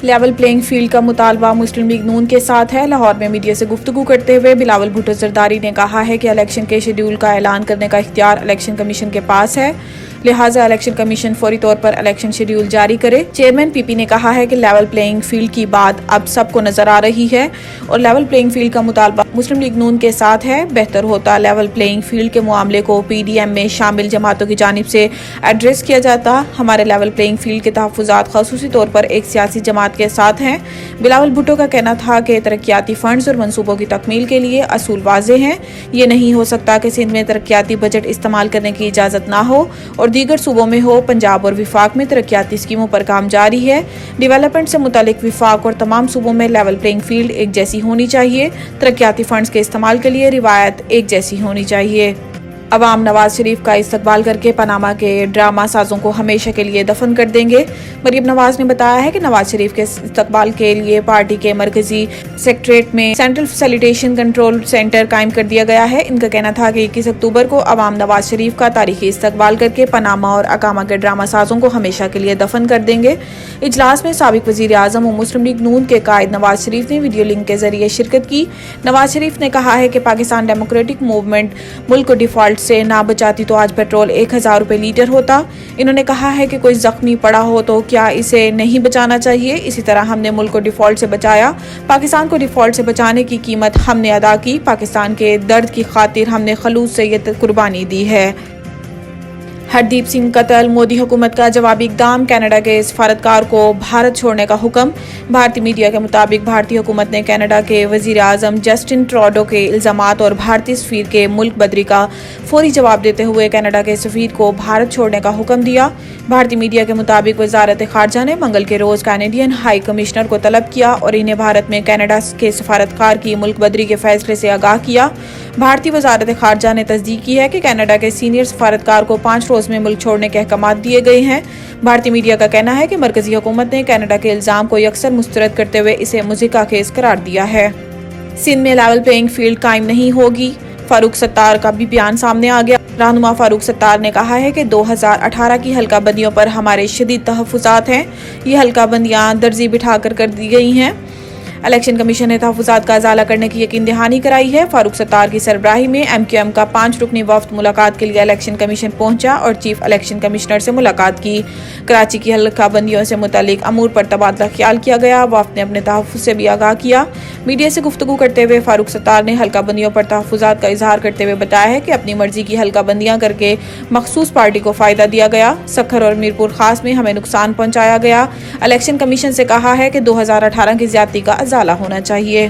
Level playing field کا مطالبہ مسلم league نون کے ساتھ ہے۔ لاہور میں میڈیا سے گفتگو کرتے ہوئے بلاول بھٹو زرداری نے کہا ہے کہ الیکشن کے شیڈول کا اعلان کرنے کا اختیار الیکشن کمیشن کے پاس ہے، لہٰذا الیکشن کمیشن فوری طور پر الیکشن شیڈول جاری کرے۔ چیئرمین پی پی نے کہا ہے کہ لیول پلینگ فیلڈ کی بات اب سب کو نظر آ رہی ہے اور لیول پلینگ فیلڈ کا مطالبہ مسلم لیگ نون کے ساتھ ہے۔ بہتر ہوتا لیول پلینگ فیلڈ کے معاملے کو پی ڈی ایم میں شامل جماعتوں کی جانب سے ایڈریس کیا جاتا۔ ہمارے لیول پلینگ فیلڈ کے تحفظات خصوصی طور پر ایک سیاسی جماعت کے ساتھ ہیں۔ بلاول بھٹو کا کہنا تھا کہ ترقیاتی فنڈز اور منصوبوں کی تکمیل کے لیے اصول واضح ہیں۔ یہ نہیں ہو سکتا کہ سندھ میں ترقیاتی بجٹ استعمال کرنے کی اجازت نہ ہو اور دیگر صوبوں میں ہو۔ پنجاب اور وفاق میں ترقیاتی اسکیموں پر کام جاری ہے۔ ڈیولپمنٹ سے متعلق وفاق اور تمام صوبوں میں لیول پلینگ فیلڈ ایک جیسی ہونی چاہیے۔ ترقیاتی فنڈز کے استعمال کے لیے روایت ایک جیسی ہونی چاہیے۔ عوام نواز شریف کا استقبال کر کے پاناما کے ڈرامہ سازوں کو ہمیشہ کے لیے دفن کر دیں گے۔ مریم نواز نے بتایا ہے کہ نواز شریف کے استقبال کے لیے پارٹی کے مرکزی سیکریٹریٹ میں سینٹرل فیسیلیٹیشن کنٹرول سینٹر قائم کر دیا گیا ہے۔ ان کا کہنا تھا کہ 21 اکتوبر کو عوام نواز شریف کا تاریخی استقبال کر کے پاناما اور اقامہ کے ڈرامہ سازوں کو ہمیشہ کے لیے دفن کر دیں گے۔ اجلاس میں سابق وزیر اعظم و مسلم لیگ نون کے قائد نواز شریف نے ویڈیو لنک کے ذریعے شرکت کی۔ نواز شریف نے کہا ہے کہ پاکستان ڈیموکریٹک موومنٹ ملک کو ڈیفالٹ سے نہ بچاتی تو آج پیٹرول 1000 روپے لیٹر ہوتا۔ انہوں نے کہا ہے کہ کوئی زخمی پڑا ہو تو کیا اسے نہیں بچانا چاہیے؟ اسی طرح ہم نے ملک کو ڈیفالٹ سے بچایا، پاکستان کو ڈیفالٹ سے بچانے کی قیمت ہم نے ادا کی، پاکستان کے درد کی خاطر ہم نے خلوص سے یہ قربانی دی ہے۔ ہردیپ سنگھ قتل، مودی حکومت کا جوابی اقدام، کینیڈا کے سفارتکار کو بھارت چھوڑنے کا حکم۔ بھارتی میڈیا کے مطابق بھارتی حکومت نے کینیڈا کے وزیر اعظم جسٹن ٹروڈو کے الزامات اور بھارتی سفیر کے ملک بدری کا فوری جواب دیتے ہوئے کینیڈا کے سفیر کو بھارت چھوڑنے کا حکم دیا۔ بھارتی میڈیا کے مطابق وزارت خارجہ نے منگل کے روز کینیڈین ہائی کمشنر کو طلب کیا اور انہیں بھارت میں کینیڈا کے سفارتکار کی ملک بدری کے فیصلے سے آگاہ کیا۔ بھارتی وزارت خارجہ نے تصدیق کی ہے کہ کینیڈا کے سینئر سفارتکار کو 5 روز میں ملک چھوڑنے کے احکامات دیے گئے ہیں۔ بھارتی میڈیا کا کہنا ہے کہ مرکزی حکومت نے کینیڈا کے الزام کو یکسر مسترد کرتے ہوئے اسے مضحکہ خیز قرار دیا ہے۔ سندھ میں لیول پلینگ فیلڈ قائم نہیں ہوگی، فاروق ستار کا بھی بیان سامنے آ گیا۔ رہنما فاروق ستار نے کہا ہے کہ 2018 کی حلقہ بندیوں پر ہمارے شدید تحفظات ہیں۔ یہ حلقہ بندیاں درزی بٹھا کر دی گئی ہیں۔ الیکشن کمیشن نے تحفظات کا ازالہ کرنے کی یقین دہانی کرائی ہے۔ فاروق ستار کی سربراہی میں ایم کیو ایم کا 5 رکنی وفد ملاقات کے لیے الیکشن کمیشن پہنچا اور چیف الیکشن کمشنر سے ملاقات کی۔ کراچی کی حلقہ بندیوں سے متعلق امور پر تبادلہ خیال کیا گیا۔ وفد نے اپنے تحفظ سے بھی آگاہ کیا۔ میڈیا سے گفتگو کرتے ہوئے فاروق ستار نے حلقہ بندیوں پر تحفظات کا اظہار کرتے ہوئے بتایا ہے کہ اپنی مرضی کی حلقہ بندیاں کر کے مخصوص پارٹی کو فائدہ دیا گیا، سکھر اور میرپور خاص میں ہمیں نقصان پہنچایا گیا۔ الیکشن کمیشن سے کہا ہے کہ 2018 کی زیادتی کا ازالہ ہونا چاہیے۔